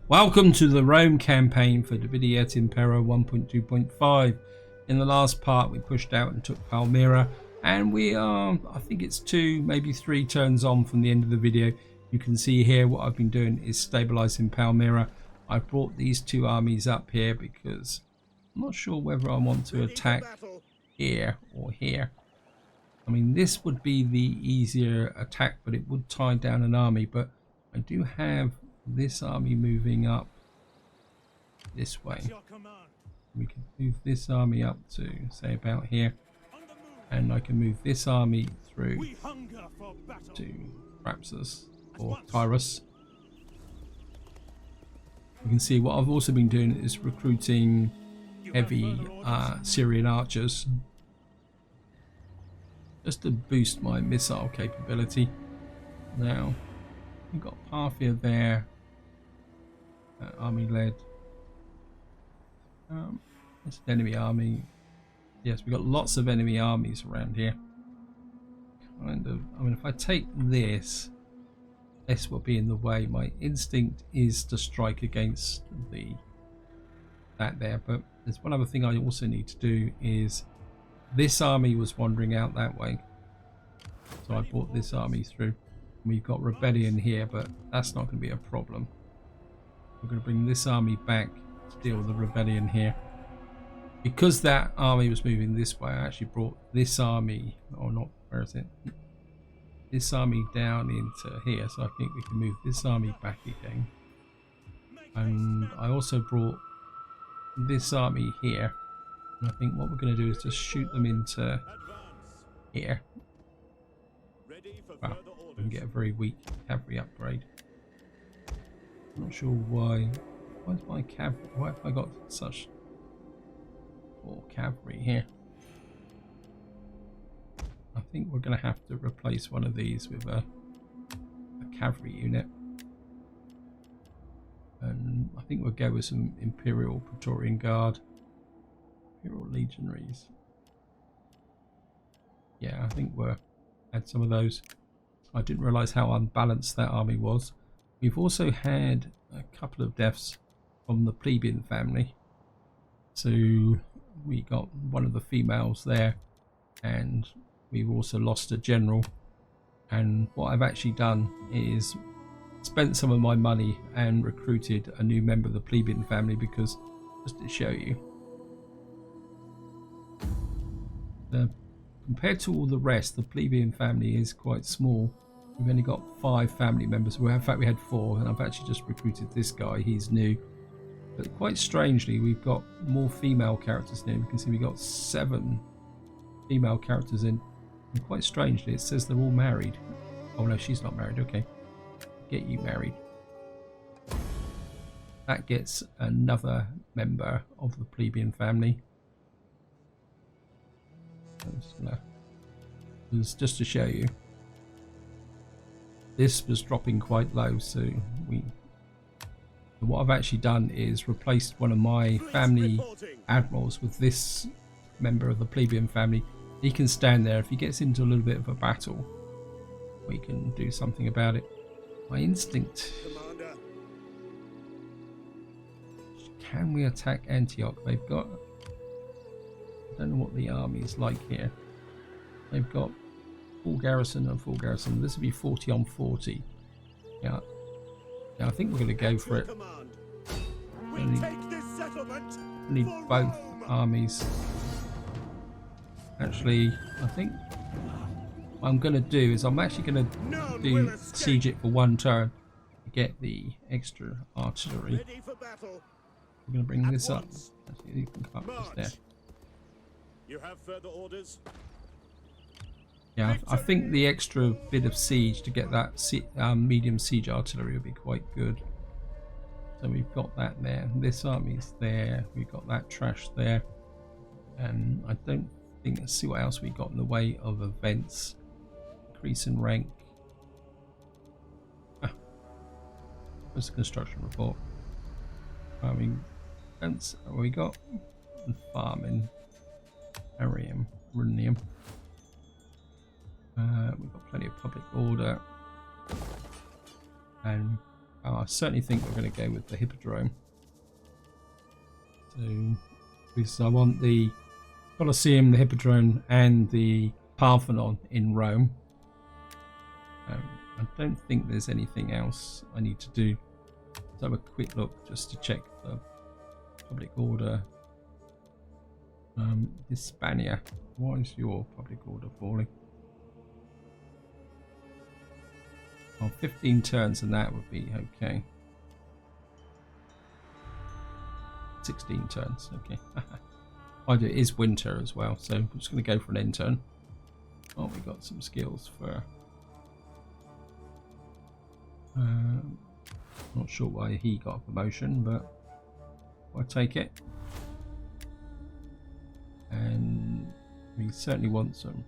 Welcome to the Rome campaign for the Vidi Et Impera 1.2.5. In the last part we pushed out and took Palmyra, and we are, I think it's 2, maybe 3 turns on from the end of the video. You can see here what I've been doing is stabilizing Palmyra. I've brought these 2 armies up here because I'm not sure whether I want to attack here or here. I mean, this would be the easier attack, but it would tie down an army. But I do have this army moving up this way. We can move this army up to, say, about here. And I can move this army through to Rapsus or Tyrus. You can see what I've also been doing is recruiting heavy Syrian archers just to boost my missile capability. Now we've got Parthia there, army led. It's an enemy army. Yes, we've got lots of enemy armies around here. Kind of. I mean, if I take this will be in the way. My instinct is to strike against that there, but there's one other thing I also need to do. Is this army was wandering out that way, so I brought this army through. We've got rebellion here, but that's not going to be a problem. We're going to bring this army back to deal with the rebellion here. Because that army was moving this way, I actually brought this army, or not, where is it? This army down into here, so I think we can move this army back again. And I also brought this army here. And I think what we're going to do is just shoot them into here. Wow, we can get a very weak cavalry upgrade. I'm not sure why. Why is my cavalry? Why have I got such poor cavalry here? I think we're going to have to replace one of these with a cavalry unit. And I think we'll go with some Imperial Praetorian Guard. Imperial Legionaries. Yeah, I think we'll add some of those. I didn't realise how unbalanced that army was. We've also had a couple of deaths from the plebeian family. So we got one of the females there, and we've also lost a general. And what I've actually done is spent some of my money and recruited a new member of the plebeian family, because just to show you, compared to all the rest, the plebeian family is quite small. We've only got 5 family members. Well, in fact, we had 4, and I've actually just recruited this guy. He's new. But quite strangely, we've got more female characters now. You can see we've got 7 female characters in. And quite strangely, it says they're all married. Oh no, she's not married. Okay. Get you married. That gets another member of the plebeian family. Just to show you, this was dropping quite low, so what I've actually done is replaced one of my family admirals with this member of the plebeian family. He can stand there. If he gets into a little bit of a battle, we can do something about it. My instinct, can we attack Antioch? They've got, I don't know what the army is like here. They've got full garrison and full garrison. This would be 40 on 40. Yeah. Now I think we're going to go for it. We need both armies. Actually, I think what I'm going to do is I'm actually going to do siege it for 1 turn to get the extra artillery. We're going to bring this up. Actually, you can come up just there. You have further orders? Yeah, I think the extra bit of siege to get that medium siege artillery would be quite good. So we've got that there. This army's there. We've got that trash there. And I don't think, let's see what else we got in the way of events. Increase in rank. Where's the construction report? Farming events. What we got? Farming. Arium. Runium. We've got plenty of public order, and I certainly think we're going to go with the Hippodrome. So, because I want the Colosseum, the Hippodrome, and the Parthenon in Rome. I don't think there's anything else I need to do. Let's have a quick look just to check the public order. Hispania, why is your public order falling? Oh, 15 turns and that would be okay. 16 turns, okay. It is winter as well, so I'm just going to go for an end turn. Oh, we got some skills for... not sure why he got a promotion, but I'll take it. And we certainly want some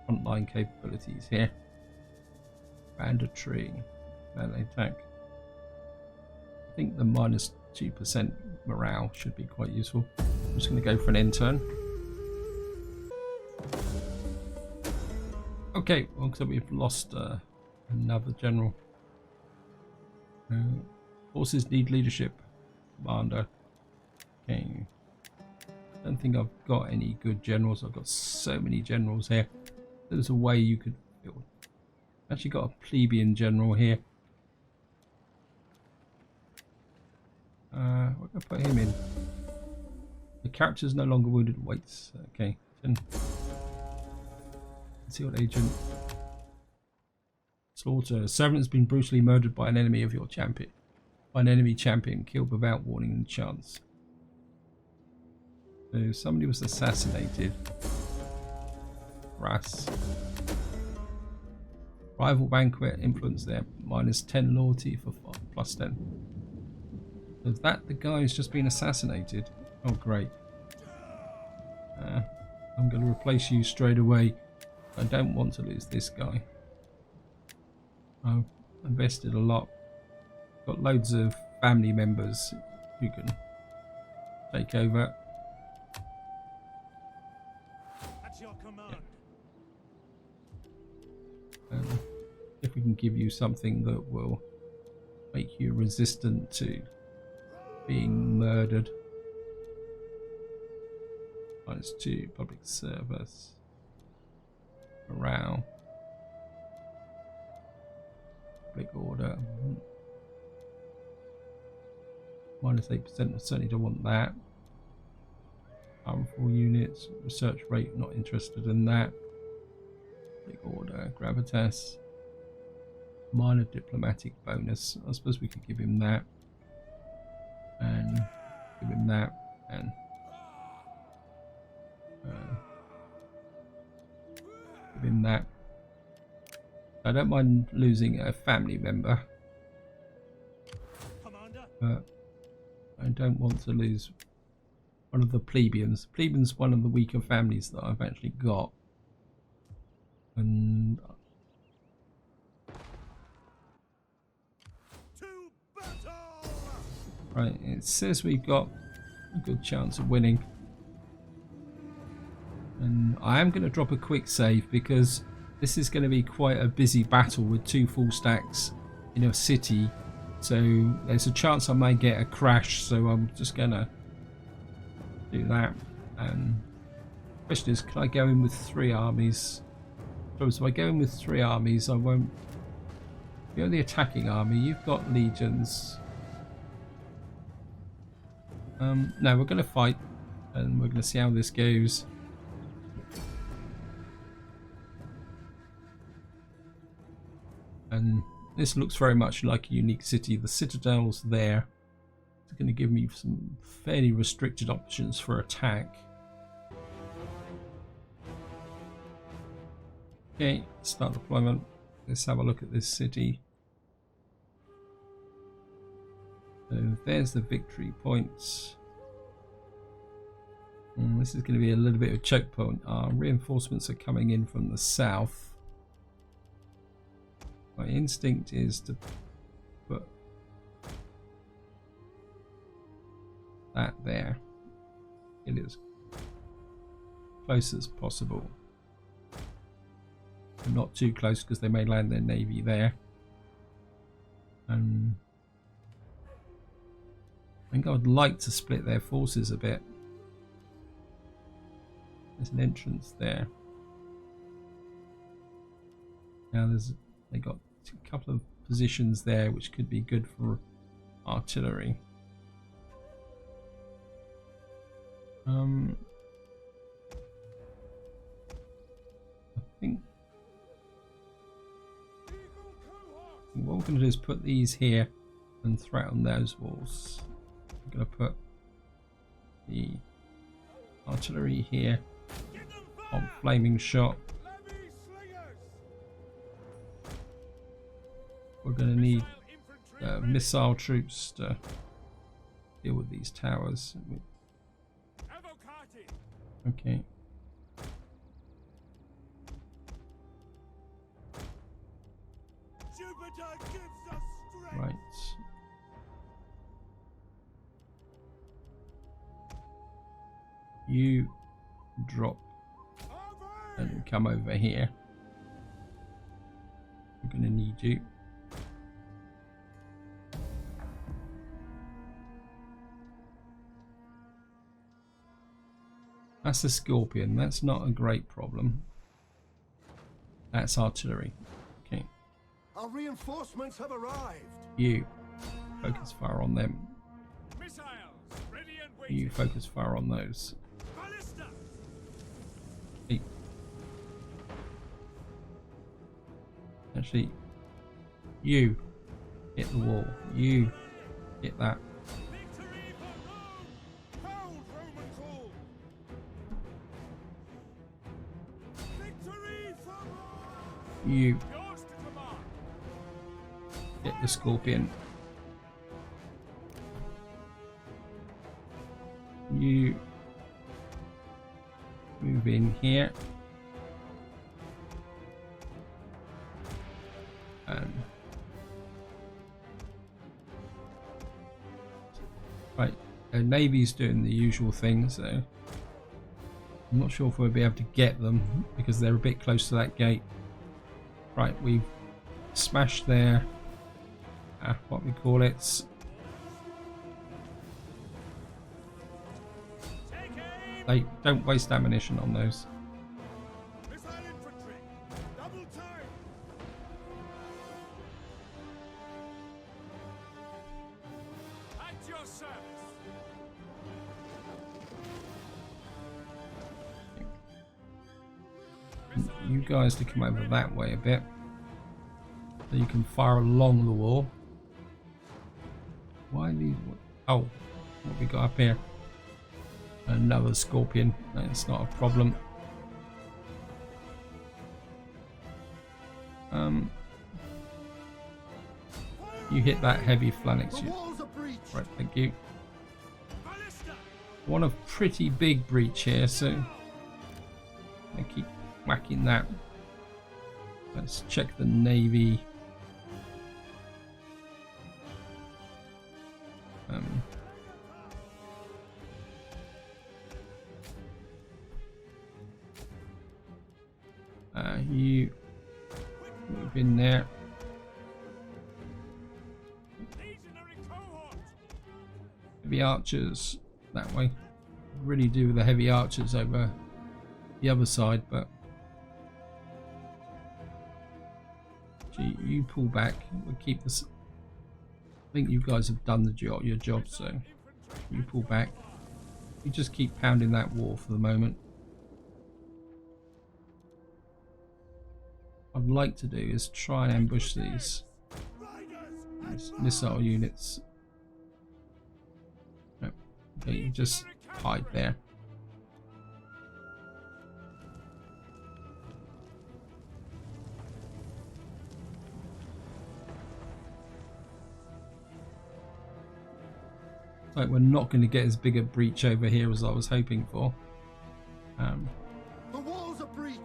frontline capabilities here. Banditry, melee attack. I think the minus 2% morale should be quite useful. I'm just going to go for an end turn. Okay, well, so we've lost another general. Forces need leadership, commander. Okay. I don't think I've got any good generals. I've got so many generals here. There's a way you could build. Actually got a plebeian general here. We're going to put him in. The character's no longer wounded. Waits. Okay. Concealed agent. Slaughter. Servant has been brutally murdered by an enemy of your champion. By an enemy champion. Killed without warning and chance. So somebody was assassinated. Brass. Rival banquet. Influence there. Minus 10 loyalty for plus 10. So is that the guy who's just been assassinated? Oh great. I'm going to replace you straight away. I don't want to lose this guy. I've invested a lot. Got loads of family members who can take over. At your command. Yeah. If we can give you something that will make you resistant to being murdered. -2 public service. Morale. Public order. -8%. I certainly don't want that. Harmful units. Research rate. Not interested in that. Public order. Gravitas. Minor diplomatic bonus. I suppose we could give him that. And give him that. And give him that. I don't mind losing a family member, Commander. but I don't want to lose one of the plebeians. Plebeian's one of the weaker families that I've actually got. And To battle! right, it says we've got a good chance of winning. And I am going to drop a quick save because this is going to be quite a busy battle with 2 full stacks in a city. So there's a chance I may get a crash. So I'm just going to do that. And the question is, can I go in with 3 armies? So if I go in with 3 armies, I won't. You're the attacking army. You've got legions. No, we're going to fight. And we're going to see how this goes. And this looks very much like a unique city. The citadel's there. It's going to give me some fairly restricted options for attack. Okay, start deployment. Let's have a look at this city. So there's the victory points. And this is going to be a little bit of a choke point. Our reinforcements are coming in from the south. My instinct is to put that there. It is close as possible. Not too close because they may land their navy there. And think I would like to split their forces a bit. There's an entrance there. Now they got a couple of positions there which could be good for artillery. I think what we're going to do is put these here and threaten those walls. I'm going to put the artillery here on flaming shot. We're going to need missile troops to deal with these towers. Okay. Right. You drop and come over here. I'm going to need you. That's a Scorpion. That's not a great problem. That's artillery. Okay. Our reinforcements have arrived. You focus fire on them. Missiles ready and waiting. You focus fire on those. Ballista. Hey. Actually, you hit the wall. You hit that. Victory for Rome. Hold Roman call. Victory for Rome. You Yours to command. hit the Scorpion. You move in here. And right, the Navy's doing the usual thing, so I'm not sure if we'll be able to get them because they're a bit close to that gate. Right, we've smashed their what we call it. They don't waste ammunition on those. Missile infantry. Double time. At your service. You guys to come over that way a bit so you can fire along the wall. Why these? Oh, what we got up here? Another Scorpion. That's not a problem. You hit that heavy phalanx. Right, thank you. Want a pretty big breach here, so I keep whacking that. Let's check the Navy. You move in there. Heavy archers that way. Really do with the heavy archers over the other side, but gee, you pull back. We'll keep this. I think you guys have done the job, your job, so you pull back. You just keep pounding that wall for the moment. What I'd like to do is try and ambush these missile units. No. Okay, you just hide there. Like we're not going to get as big a breach over here as I was hoping for. The walls are breached.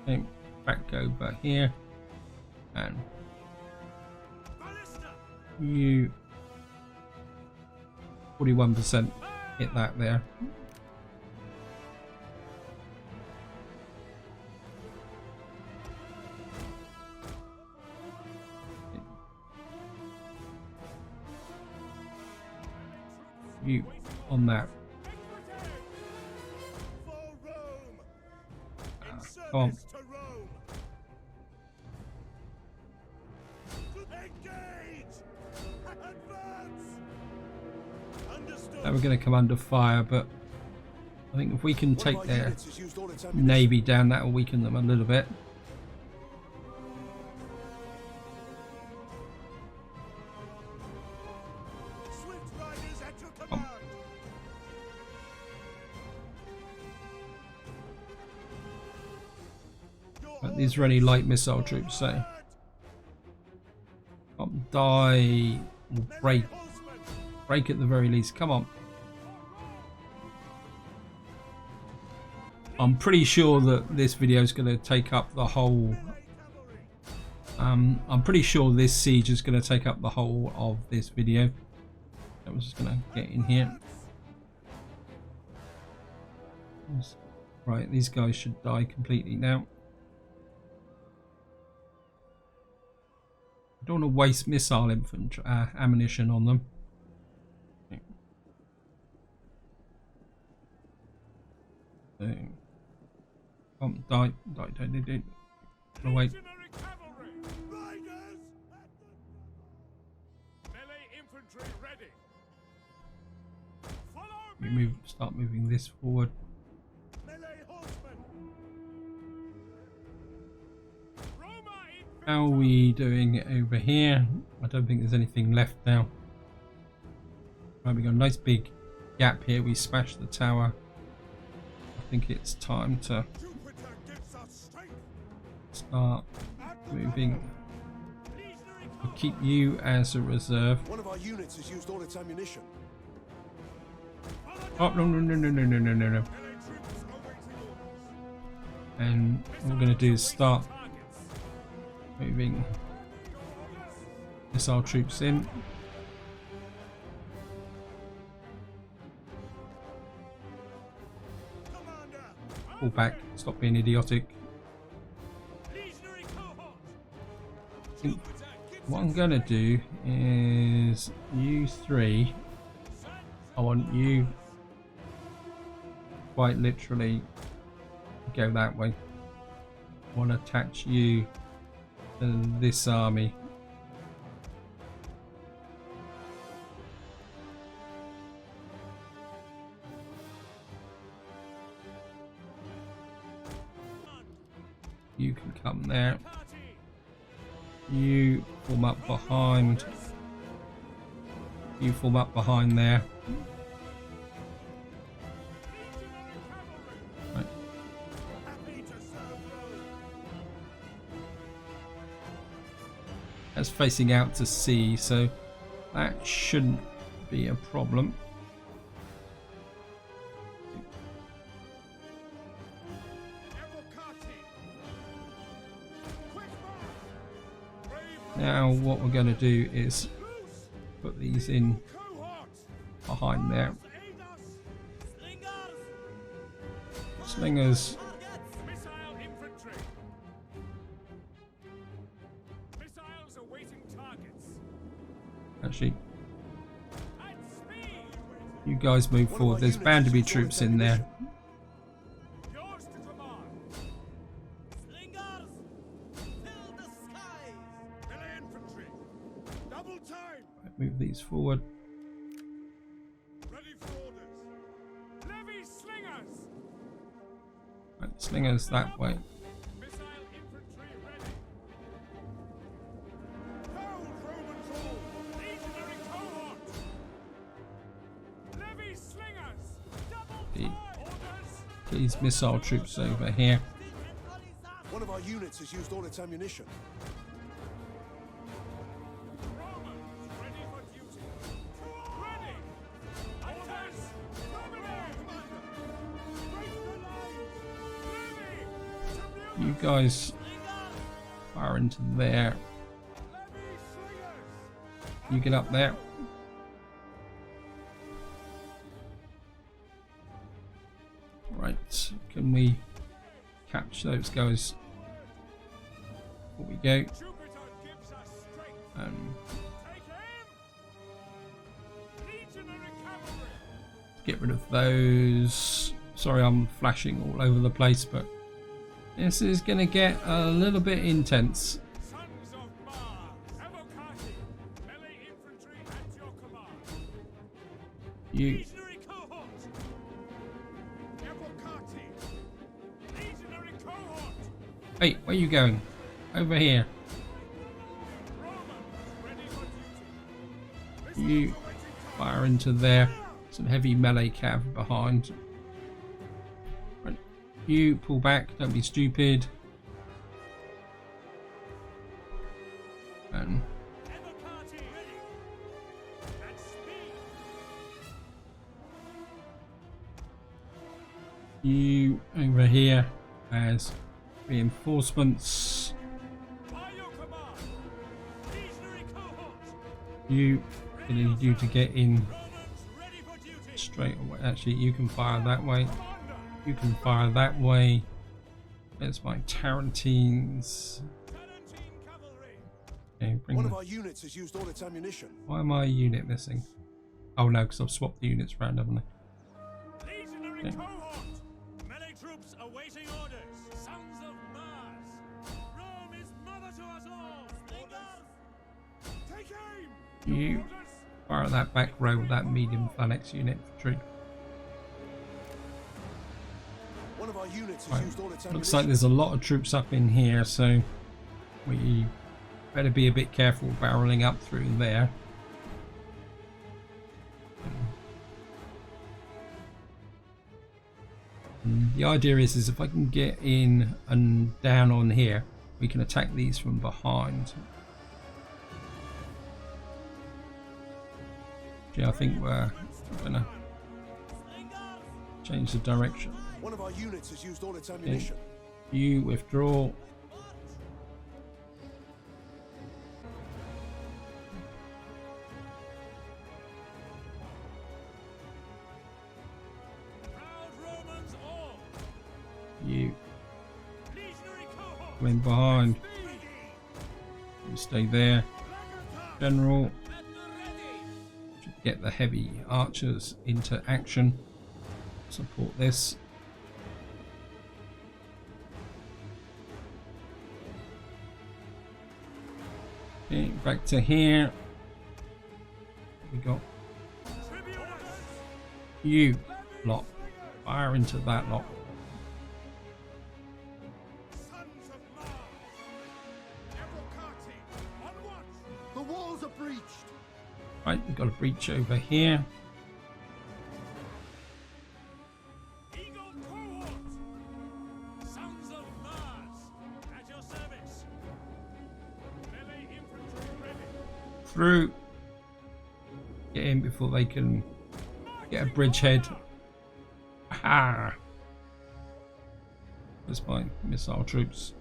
Okay, back over here, and you 41% hit that there. you on that. For Rome. In service Come on. to Rome. Engage. Advance. Understood. Now we're going to come under fire, but I think if we can One of take our their units has used all its ammunition. navy down, that will weaken them a little bit. Swift riders at your command. But these are only light missile troops, so die or break at the very least. Come on. I'm pretty sure that this video is going to take up the whole. I'm pretty sure this siege is going to take up the whole of this video. I'm just going to get in here. Right, these guys should die completely now. I don't want to waste missile infantry ammunition on them. Die. No, wait. Legionary cavalry. Riders. Melee infantry ready. Follow me. Start moving this forward. Melee horsemen. Roma in How are we doing over here? I don't think there's anything left now. Right, we got a nice big gap here. We smashed the tower. I think it's time to Jupiter gives us strength. start moving. Legionary We'll keep you as a reserve. One of our units has used all its ammunition. Oh, no. melee troops awaiting orders. And what we're going to do is start Targets. moving missile troops in. Commander. Pull back. Stop being idiotic. Legionary cohort. think Jupiter gives What I'm going to do is you three. I want you quite literally go that way. I want to attach you to this army. You can come there. Carthage. You form up behind. You form up behind there. Right. Happy to serve Rome. That's facing out to sea, so that shouldn't be a problem. Now what we're going to do is put these in behind there. Slingers. Missile infantry. Missiles awaiting targets. Actually, At speed. you guys move forward. There's bound to be troops in there. Yours to command. Slingers, fill the skies. Melee infantry. Double time. Move these forward. Ready for orders. Levy slingers. Right, slingers that way. Missile infantry ready. Hold Romans all. Legionary cohort. Levy slingers. Double The- time. Orders. These missile troops over here. One of our units has used all its ammunition. Romans ready for duty. Ready. Orders. Coming in. Break the line. Levy. You guys fire into there. Levy slingers. You get up there. Right, can we capture those guys before we go? Jupiter gives us strength. Um, Take him. Legionary cavalry. Get rid of those. Sorry, I'm flashing all over the place, but this is going to get a little bit intense. Sons of Mars, Evocati, melee infantry at your command. You, Legionary cohort. Evocati, legionary cohort. hey, where are you going? Over here. Romans ready for duty. You fire into there. Some heavy melee cav behind. Right. You pull back. Don't be stupid. And Evocati ready. At speed. you over here as reinforcements. By your command. Legionary cohort. You need you to get in Romans ready for duty. straight away. Actually, you can fire that way. Commander. You can fire that way. There's my Tarantines. Tarantine cavalry. Okay, bring One them. of our units has used all its ammunition. Why am I a unit missing? Oh no, because I've swapped the units around, haven't I? Legionary Okay. cohort. Melee troops awaiting orders. Sons of Mars. Rome is mother to us all. Take aim. You Orders. fire that back row with that medium phalanx unit infantry. One of our units has Right. used all its ammunition. Looks like there's a lot of troops up in here, so we better be a bit careful barreling up through there. The idea is if I can get in and down on here, we can attack these from behind. Yeah, I think we're gonna change the direction. One of our units has used all its ammunition. You withdraw. Proud Romans all. You Legionary cohort. come in behind. Vidi. You stay there. Lagata. General, At the ready. should get the heavy archers into action. Support this. Okay, back to here. We got Tribunus. you lot. Fire into that lot. Sons of Mars. Evocati. On watch. The walls are breached. Right, we've got a breach over here. Eagle cohort. Sons of Mars. At your service. Melee infantry ready. Through. Get in before they can get a bridgehead. Aha! There's my missile troops.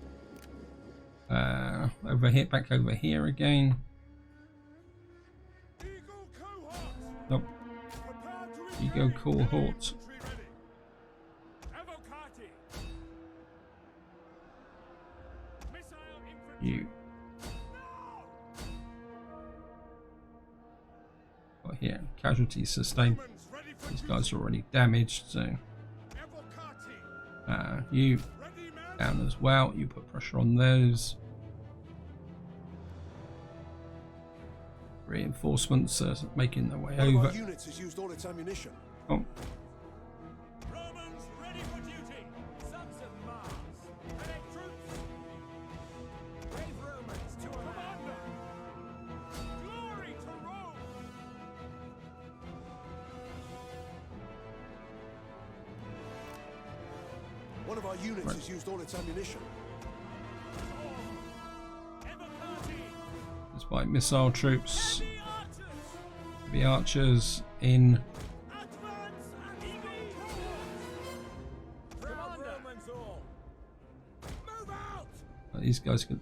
Over here, back over here again. Eagle cohort. Nope. Prepare to You go engage. cohort. Melee infantry ready. Evocati. Missile infantry. You got here. Casualties sustained. Romans ready for These duty. guys are already damaged, so Evocati. you Ready, man. down as well. You put pressure on those. Reinforcements are making their way One of over. our units has used all its ammunition. Oh, Romans ready for duty. Sons of Mars. Melee troops. Brave Romans to commander. Glory to Rome. One of our units Right. has used all its ammunition. Evocati. despite missile troops, The archers. the archers in. Advance and eagle cohort. Proud Romans all. Move out. These guys can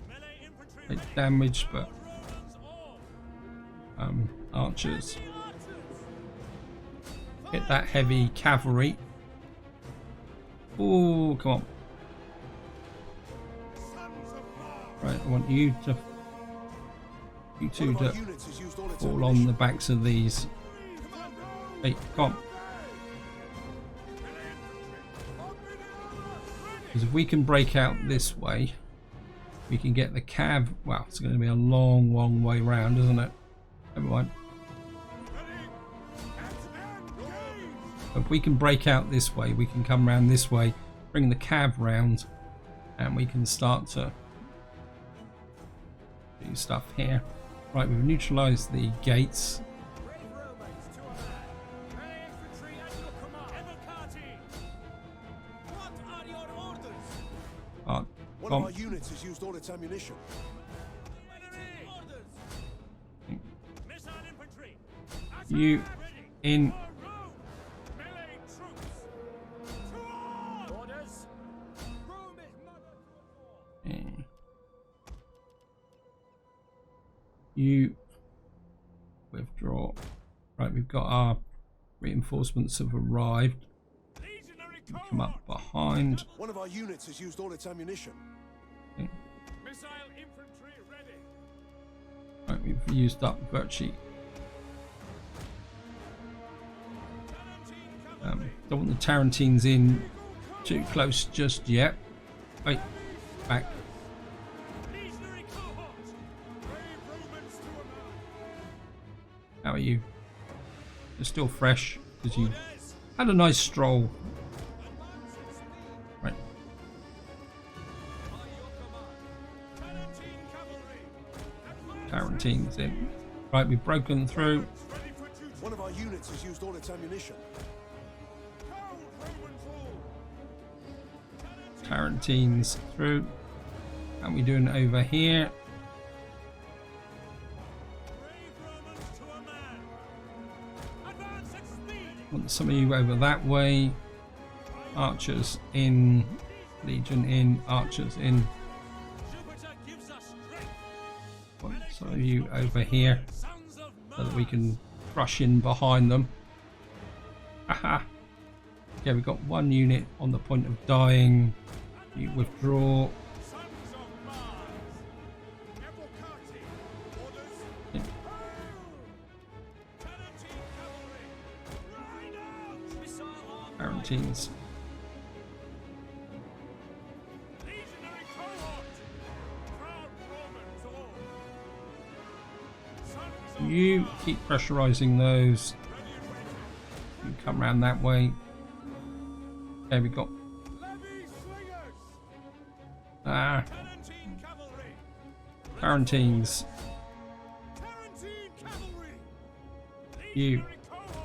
Melee infantry take ready. damage, but Romans all. archers The archers. hit that heavy cavalry. Oh, come on! Sons of Mars. Right, I want you to, you One two of our to units has used all its fall on ammunition. the backs of these. Hey, come on! Because if we can break out this way, we can get the cav. Well, it's going to be a long, long way round, isn't it? Never mind. If we can break out this way, we can come round this way, bring the cav round, and we can start to do stuff here. Right, we've neutralised the gates. Brave Romans to a man. May infantry at your command. What are your orders? One of our units has used all its ammunition. Orders. Missile infantry. You in. Melee troops. To arms. Orders. Rome is mother to us all. You withdraw. Right, we've got our reinforcements have arrived. Legionary Come up behind. One of our units has used all its ammunition. Okay. Missile infantry ready. Right, we've used up virtually. Don't want the Tarantines in too close just yet. Wait, back. Legionary cohort. Brave Romans to a man. How are you? You're still fresh because you had a nice stroll. Right. Tarantines in. Right, we've broken through. One of our units has used all its ammunition. Tarantines through. How are we doing over here? Want some of you over that way. Archers in. Legion in. Archers in. Want some of you over here so that we can crush in behind them. Haha. Yeah, we've got one unit on the point of dying. You withdraw. Yeah. Tarantines. You keep pressurizing those. You come around that way. Okay, we got Tarantines. You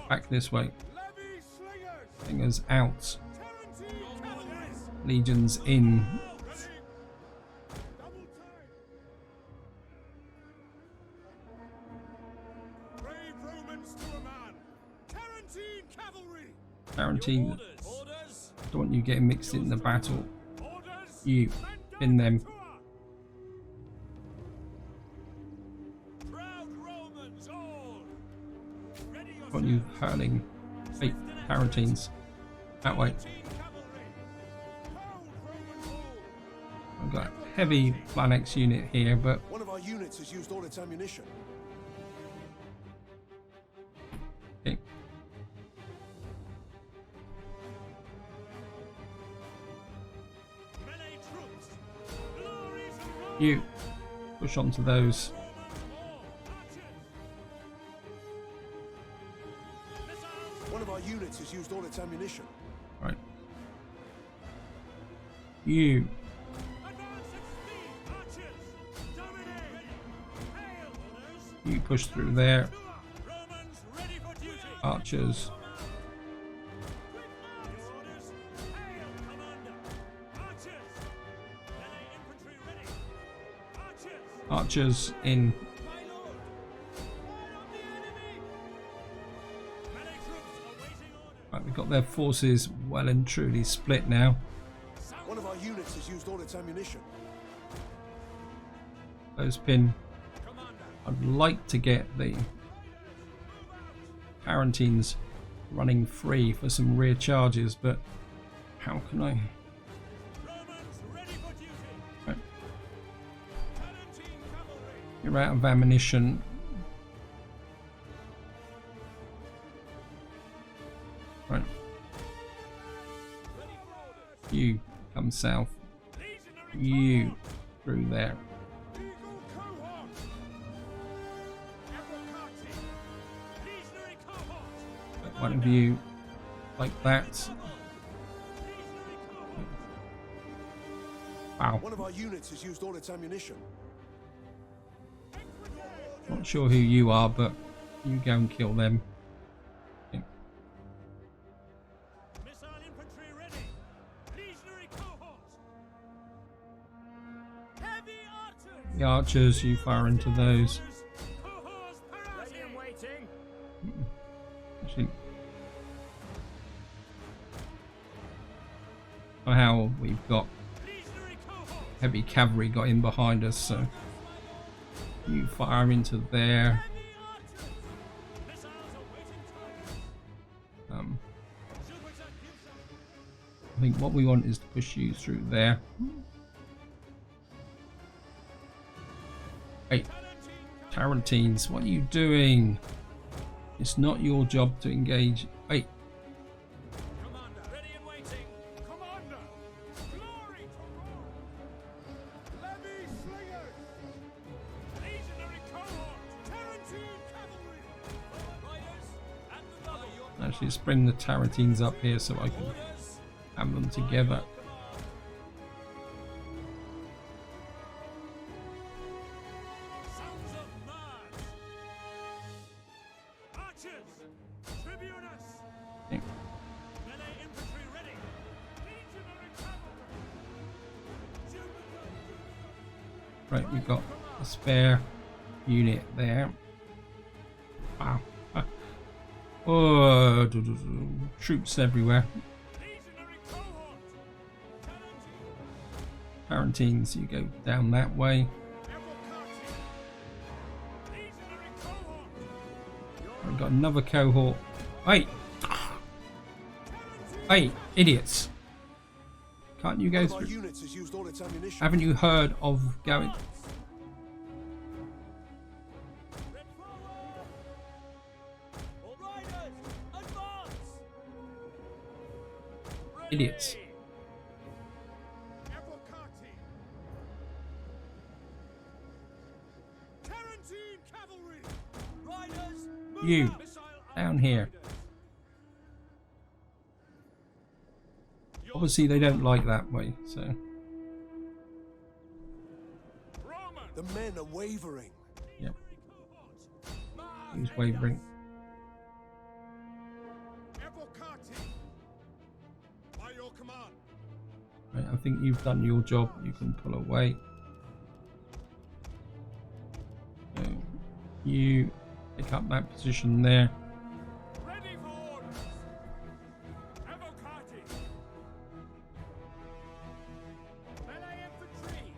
back this way. Slingers out. Legions in. Tarantine. Don't want you getting mixed in the battle. You pin them. Don't want you hurling. Hey, Tarantines. That way. I've got a heavy Plan X unit here, but One of our units has used all its ammunition. okay. You push onto those. One of our units has used all its ammunition. Right. You push through there. Archers. Archers in. Right, we've got their forces well and truly split now. One of our units has used all its ammunition. Those pin. I'd like to get the Tarantines running free for some rear charges, but how can I? Right. You're out of ammunition. Right. You come south. Legionary You through there. Eagle cohort. Evocati. Legionary cohort. One of you like that. Legionary cohort. Wow. One of our units has used all its ammunition. Not sure who you are, but you go and kill them. Okay. Missile infantry ready. Legionary cohort. Heavy archers. The archers, you fire into those. Cohorts Ready and waiting. Actually, how we've got Legionary cohort. heavy cavalry got in behind us, so you fire into there. Heavy archers. Missiles awaiting target. Super attack gives us. I think what we want is to push you through there. Hey, Tarantines, what are you doing? It's not your job to engage. Hey, Commander ready and waiting. Commander. Glory to Rome. Levy slingers. Legionary cohort. Tarantine cavalry. Riders and the rubble. actually, let's bring the Tarantines up here so I can Orders. have them together. Sons of Mars. Archers. Tribunus. Okay. Melee infantry ready. Legionary cavalry. Jupiter. Right, we've got a spare unit there. Wow. Oh, troops everywhere. Legionary cohort. Tarantines, you go down that way. Evocati. Legionary cohort. We've got another cohort. Hey! Hey, idiots! Can't you go One of our through? units has used all its ammunition. Haven't you heard of going? Red forward. All riders, advance. Ready. Idiots. Evocati. Tarantine cavalry. Riders, move You out. Missile down here. riders. Obviously, they don't like that way, so Roman. The men are wavering. yeah. Mars Who's aid wavering? us. Evocati. By your command. Right, I think you've done your job. You can pull away. So you pick up that position there. Ready for orders. Evocati. Melee infantry.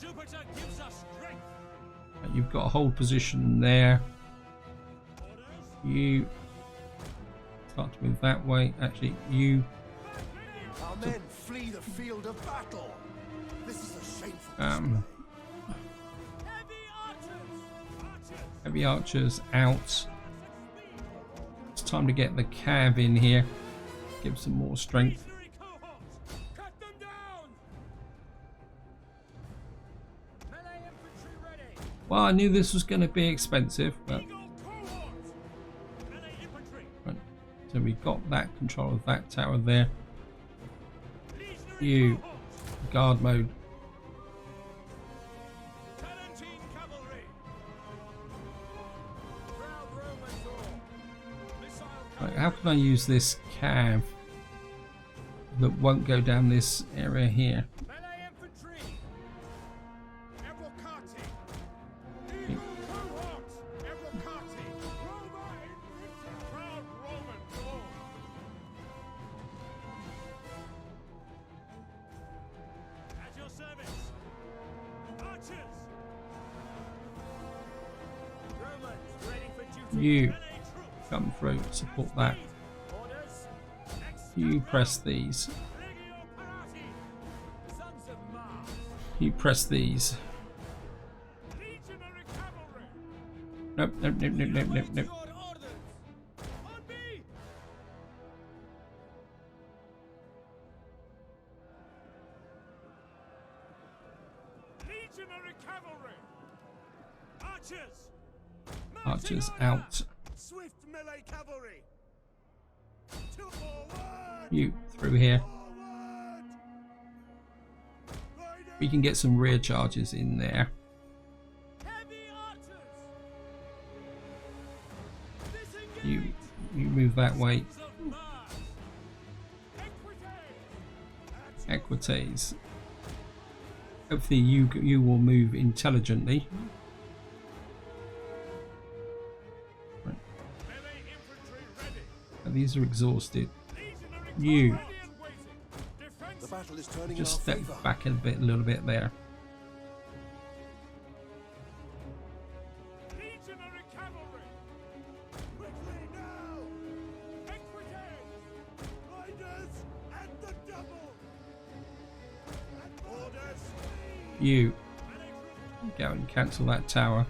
Jupiter gives us strength. Right, you've got a hold position there. Orders. You start to move that way. Actually, you Our men flee the field of battle. This is a shameful um, Heavy archers. Archers. heavy archers out. It's time to get the cav in here. Give some more strength. Legionary cohorts. Cut them down. Melee infantry ready. Well, I knew this was going to be expensive, but Eagle cohorts. Melee infantry. right. So we got that control of that tower there. Legionary You cohorts. guard mode. Tarantine cavalry. Proud Romans all. Missile Right, how can I use this cav that won't go down this area here? Melee infantry. Evocati. Eagle cohorts. Evocati. Roma invicta. Proud Romans all. At your service. Archers. Romans ready for duty. You Melee troops. come through, support that. Orders. You press these. Legio parati. Sons of Mars. You press these. Legionary cavalry. Nope, nope, nope, nope, nope, nope, nope. Your orders. On me. Archers out. Swift melee cavalry. Forward. You through here. Forward. Riders. We can get some rear charges in there. Heavy archers. You move that way. Sons of Mars. Equites. Equites. Hopefully you will move intelligently. Right. Melee infantry ready. And these are exhausted. Legionary You. corps ready and waiting. Defense. The battle is turning Just in step our favor. back a little bit there. Legionary cavalry. Quickly now. Equites. Riders at the double. And orders. You Melee troops. go and cancel that tower.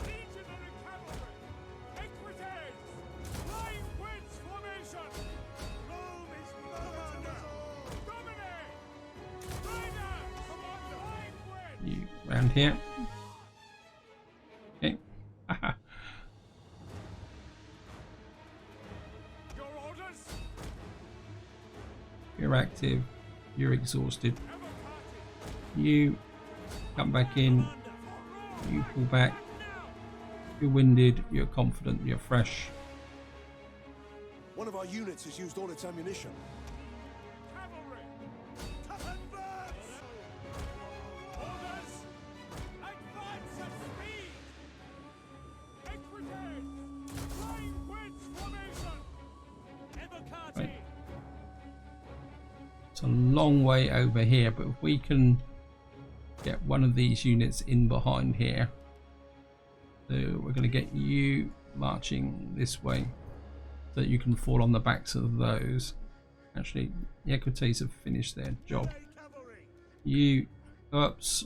Legionary cavalry. Equites. Flying wedge formation. Rome is murder. Dominate. Riders. Come on, flying wedge. You round here. Okay. Your orders. You're active. You're exhausted. Ever party. You come back in. Commander. You pull back. You're winded. You're confident. You're fresh. One of our units has used all its ammunition. Cavalry. Advance! Orders. Advance at speed. Equites. Flying wedge formation. Ever party. Right. It's a long way over here, but if we can get one of these units in behind here, so we're going to get you marching this way so that you can fall on the backs of those. Actually, the Equites have finished their job. Melee cavalry. You, oops,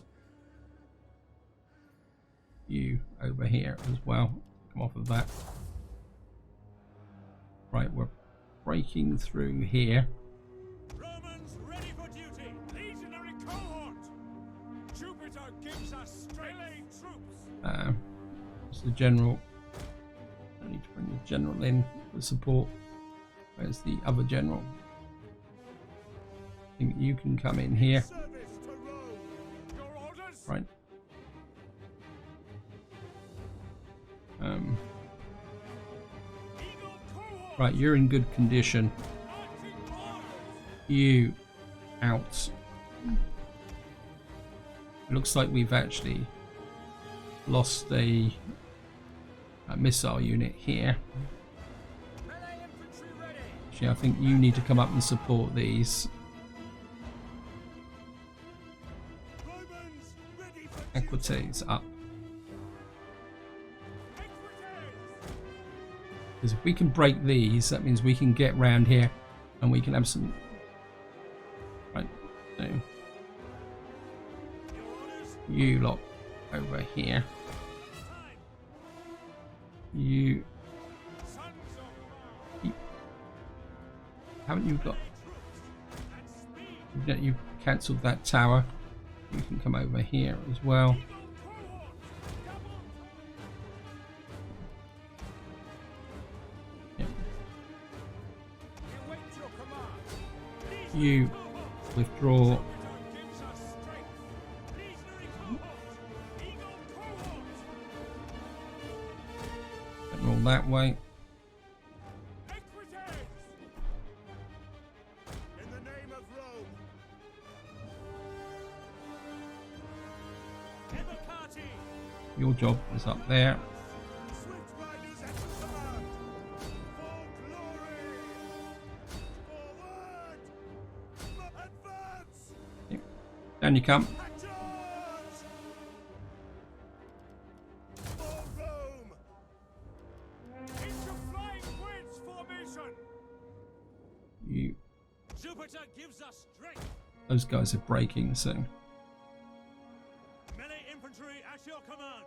you over here as well. Come off of that. Right, we're breaking through here. Romans ready for duty. Legionary cohort. Jupiter gives us melee troops. It's the general. I need to bring the general in for support. Where's the other general? I think you can come in here. Service to Rome. Your orders. Right. Eagle cohort. Right, you're in good condition. Marching orders. You out. It looks like we've actually lost a missile unit here. Melee infantry ready. Actually, I think you need to come up and support these. Romans ready for Equites up. Equites. Because if we can break these, that means we can get round here and we can have some. Right, so Your orders. you lot over here. Time. You Sons of Mars. haven't you got? Troops. At speed. You cancelled that tower. You can come over here as well. Eagle cohort. Double. Yeah. We await your command. You withdraw. Jupiter gives us strength. Legionary cohort. Eagle cohort. And roll that way. Equites. in the name of Rome. Ever party. Your job is up there. Swift riders at your command. For glory. Forward. Advance. Down you come. Charge. For Rome. Into flying wedge formation. You. Jupiter gives us strength. Those guys are breaking soon. Melee infantry at your command.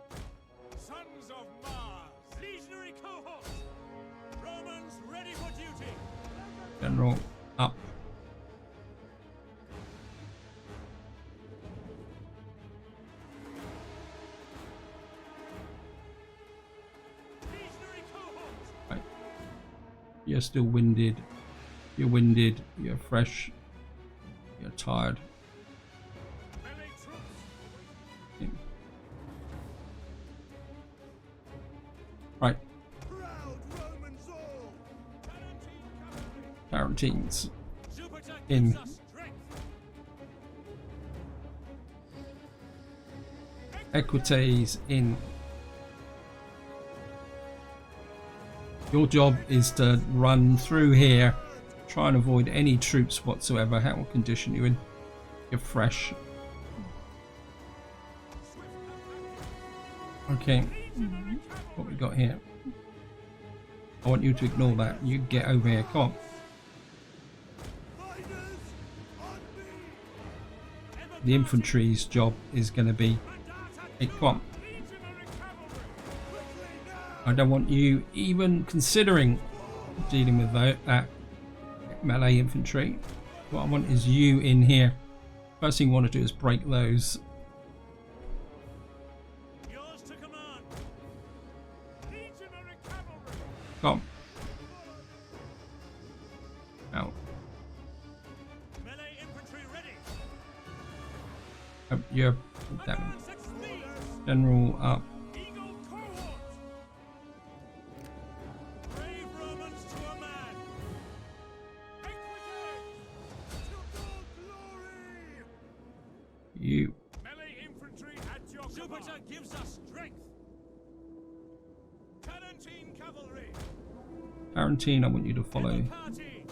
Sons of Mars. Legionary cohort. Romans ready for duty. General up. You're still winded. You're winded. You're fresh. You're tired. Melee troops. Okay. Right. Proud Romans all! Tarantine cavalry. Tarantines Jupiter in. gives us strength. Equites in. Your job is to run through here, try and avoid any troops whatsoever. How what condition you in? You're fresh. Okay, what we got here? I want you to ignore that. You get over here. Come on. The infantry's job is going to be. Hey, come on. I don't want you even considering dealing with that melee infantry. What I want is you in here. First thing you want to do is break those. Yours to command. Legionary cavalry. Come on. Out. Melee infantry ready. You're that Advance at speed. general up. Eagle cohort. Brave Romans to a man. Equites. To your glory! You. Melee infantry at your Jupiter gives us strength. Tarantine cavalry. Tarantine, I want you to follow Party.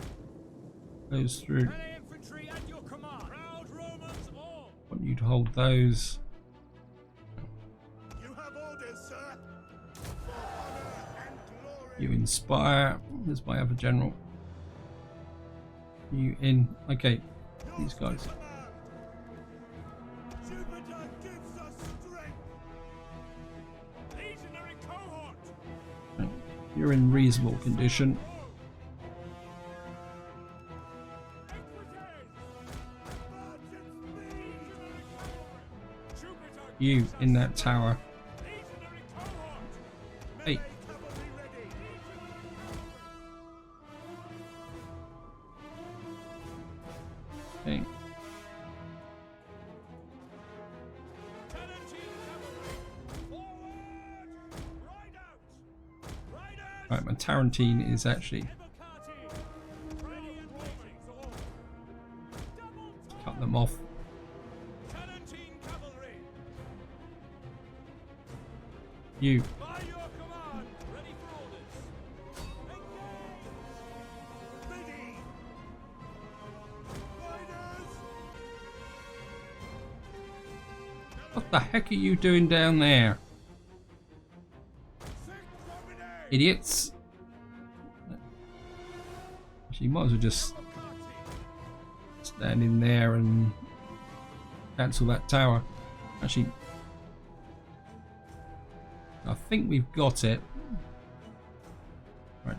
those through. Melee infantry at your command. Proud Romans all. I want you to hold those. You have orders, sir! For honor and glory! You inspire. There's my other general. You in. Okay, these guys. Jupiter gives us strength! Legionary cohort. You're in reasonable condition. You in that tower. Hey. Okay. Right, my Tarantine is actually cut them off. You. By your command, ready for orders. Vidi! Riders! What the heck are you doing down there? Idiots. Actually, you might as well just stand in there and cancel that tower. Actually, I think we've got it. Right.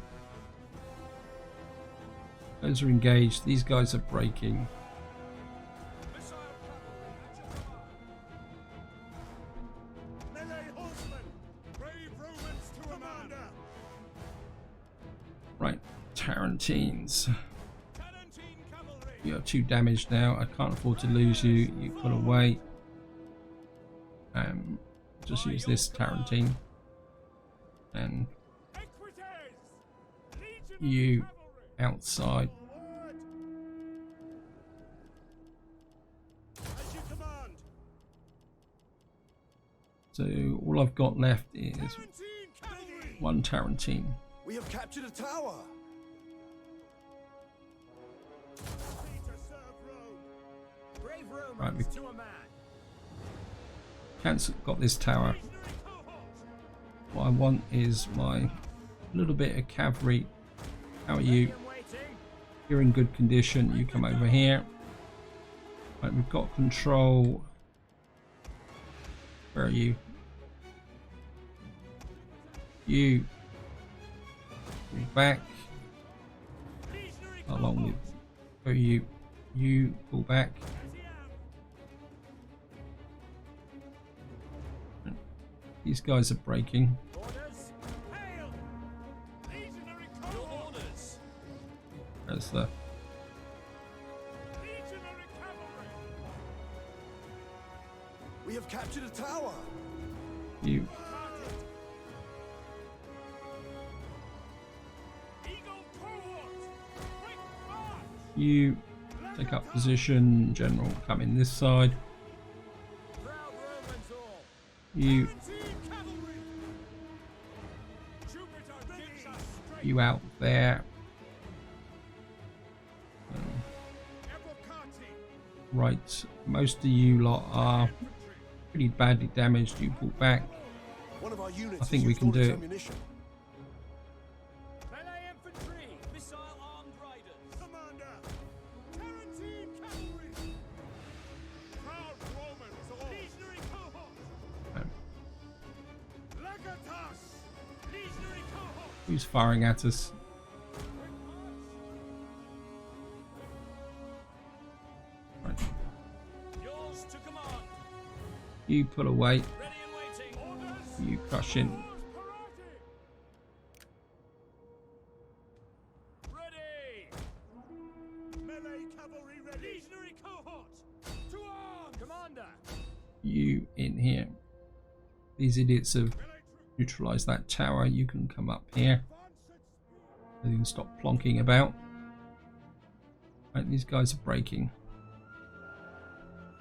Those are engaged. These guys are breaking. Melee horsemen! Brave Romans to commander! Right. Tarantines. Tarantine cavalry. You're too damaged now. I can't afford to lose you. You pull away. Just use this Tarantine. And Equites. Legionary you cavalry. outside. Forward! As you command! So all I've got left is Tarantine cavalry. one Tarantine. We have captured a tower! Free to serve Rome! Brave Romans Right, we to a man. got this tower. Legionary cohort. What I want is my little bit of cavalry. How are you? I'm waiting. You're in good condition. You come over here. Right, we've got control. Where are you? You pull back. Legionary Along cohort. with where are you? You pull back. As he am. These guys are breaking. Orders. Hail. Legionary cohort. Orders. There's the Legionary cavalry. We have captured a tower. you. Eagle cohort. Quick march. You take up position. General, come in this side. Proud Romans all. You Cavalry. Jupiter gives us strength. you out there. Evocati. Right, most of you lot are pretty badly damaged. You pull back. One of our units I think has we used can all do its it. ammunition. Melee infantry. Missile armed riders. Commander. Tarantine cavalry. Proud Romans all. Legionary cohort. Um, Legatus. Legionary cohort. who's firing at us? Right, Yours to command. you pull away. Ready and waiting. Orders. You crush in. Ready. Melee cavalry ready. Legionary cohort. To arms. Commander. You in here. These idiots have Melee troops. neutralized that tower. You can come up here. You can stop plonking about. Right, these guys are breaking.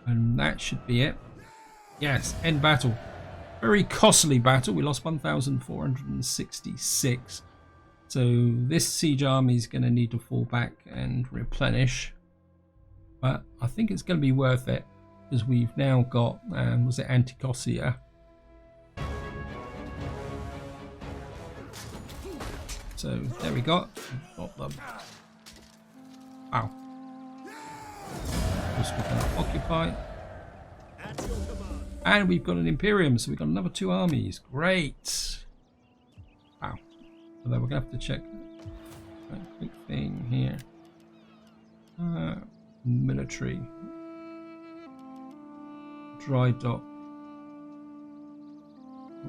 And that should be it. Yes, end battle. Very costly battle. We lost 1,466. So this siege army is going to need to fall back and replenish. But I think it's going to be worth it. Because we've now got, was it Antiocheia? So there we go. We've got them. Wow. Just we're going to occupy. At your command. And we've got an Imperium, so we've got another 2 armies. Great. Wow. Although we're going to have to check a quick thing here. Military. Dry dock.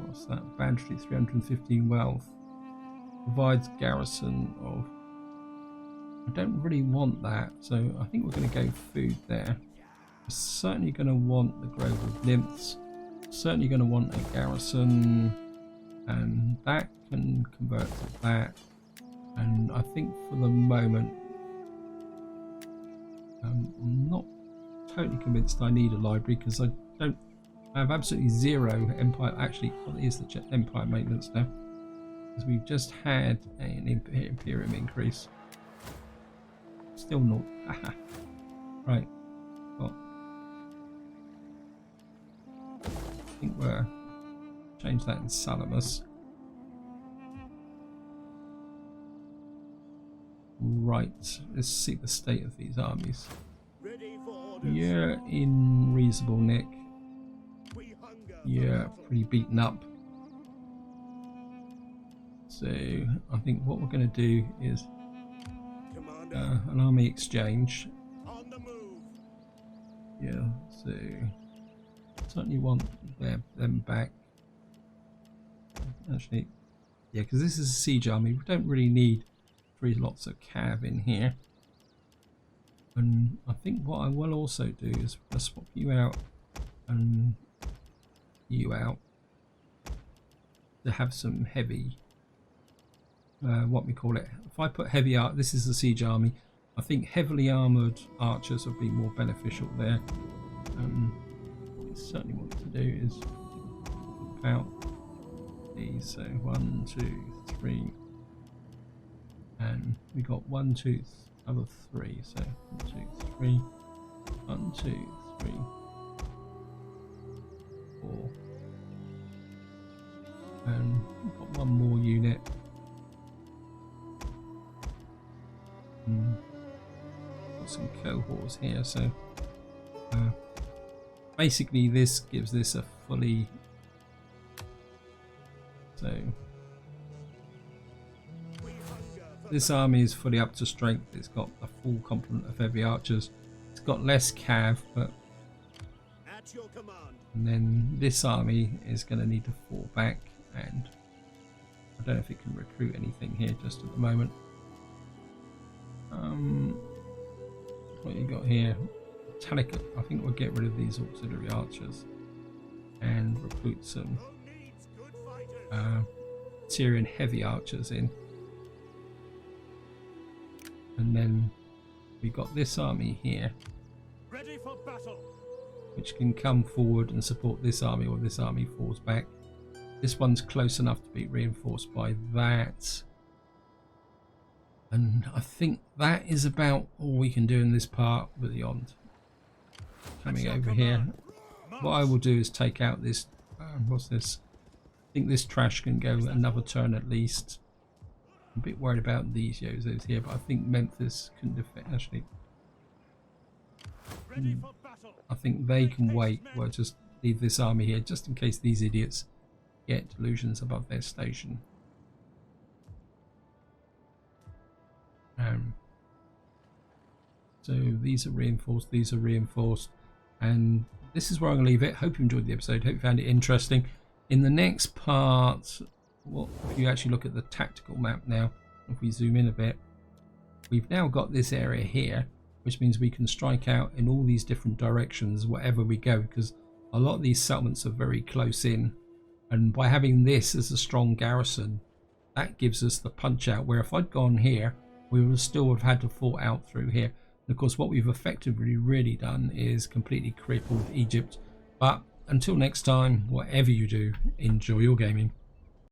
What's that? Banditry, 315 wealth. Provides garrison of... I don't really want that, so I think we're going to go food there. We're certainly going to want the Grove of Nymphs. Certainly going to want a garrison, and that can convert to that. And I think for the moment, I'm not totally convinced I need a library because I have absolutely 0 Empire. Actually, well, it is the Empire maintenance now because we've just had an Imperium increase. Still not. Right. Well, I think we're change that in Salamis. Right. Let's see the state of these armies. Ready for orders. You're in reasonable nick. We hunger. for You're battle. pretty beaten up. So I think what we're going to do is Commander. an army exchange. On the move. Yeah, so certainly want them back. Actually, yeah, because this is a siege army. We don't really need 3 lots of cav in here. And I think what I will also do is swap you out and you out to have some heavy. What we call it. If I put heavy art, this is the siege army. I think heavily armored archers would be more beneficial there. What we certainly want to do is out these. So 1, 2, 3, and we got 1, 2, other 3. So 1, 2, 3, 1, 2, 3, 4, and we've got 1 more unit. Got some cohorts here, so basically this gives this a fully, so this army is fully up to strength. It's got a full complement of heavy archers. It's got less cav, but At your command. and then this army is going to need to fall back, and I don't know if it can recruit anything here just at the moment. What you got here? Metallic. I think we'll get rid of these auxiliary archers and recruit some Syrian heavy archers in. And then we got this army here, Ready for battle. which can come forward and support this army, or this army falls back. This one's close enough to be reinforced by that. And I think that is about all we can do in this part beyond. Coming over here. What I will do is take out this, what's this? I think this trash can go another turn at least. I'm a bit worried about these Yozos here, but I think Memphis can defend. Actually, Ready for battle. I think they can wait. We'll just leave this army here just in case these idiots get delusions above their station. So these are reinforced, and this is where I'm going to leave it. Hope you enjoyed the episode. Hope you found it interesting. In the next part, well, if you actually look at the tactical map now, if we zoom in a bit, we've now got this area here, which means we can strike out in all these different directions wherever we go, because a lot of these settlements are very close in, and by having this as a strong garrison, that gives us the punch out, where if I'd gone here, we would still have had to fought out through here. And of course, what we've effectively really done is completely crippled Egypt. But until next time, whatever you do, enjoy your gaming.